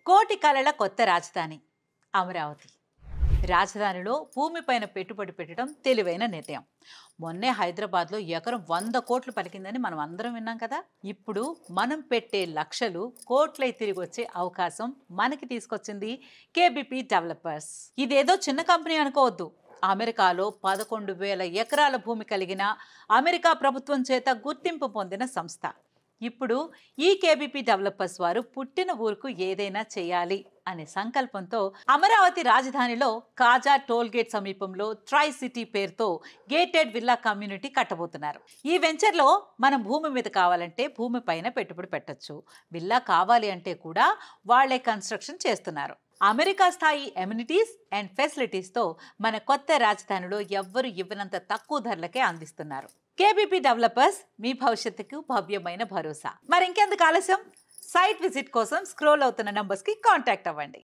కోటి కలల కొత్త రాజధాని అమరావతి. రాజధానిలో భూమిపైన పెట్టుబడి పెట్టడం తెలివైన నిర్ణయం. మొన్నే హైదరాబాద్లో ఎకరం 100 కోట్లు పలికిందని మనం అందరం విన్నాం కదా. ఇప్పుడు మనం పెట్టే లక్షలు కోట్లై తిరిగి వచ్చే అవకాశం మనకి తీసుకొచ్చింది కేబీపీ డెవలపర్స్. ఇదేదో చిన్న కంపెనీ అనుకోవద్దు. అమెరికాలో 11,000 ఎకరాల భూమి కలిగిన, అమెరికా ప్రభుత్వం చేత గుర్తింపు పొందిన సంస్థ. ఇప్పుడు ఈ కేబీపీ డెవలపర్స్ వారు పుట్టిన ఊరుకు ఏదైనా చేయాలి అనే సంకల్పంతో అమరావతి రాజధానిలో కాజా టోల్ గేట్ సమీపంలో ట్రై సిటీ పేరుతో గేటెడ్ విల్లా కమ్యూనిటీ కట్టబోతున్నారు. ఈ వెంచర్లో మనం భూమి మీద కావాలంటే భూమి పైన పెట్టుబడి పెట్టొచ్చు, విల్లా కావాలి అంటే కూడా వాళ్లే కన్స్ట్రక్షన్ చేస్తున్నారు. అమెరికా స్థాయి ఎమ్యూనిటీస్ అండ్ ఫెసిలిటీస్తో మన కొత్త రాజధానిలో ఎవ్వరు ఇవ్వనంత తక్కువ ధరలకే అందిస్తున్నారు. కేబీపీ డెవలపర్స్ మీ భవిష్యత్తుకు భవ్యమైన భరోసా. మరి ఇంకెందుకు ఆలస్యం? సైట్ విజిట్ కోసం స్క్రోల్ అవుతున్న నంబర్స్కి కాంటాక్ట్ అవ్వండి.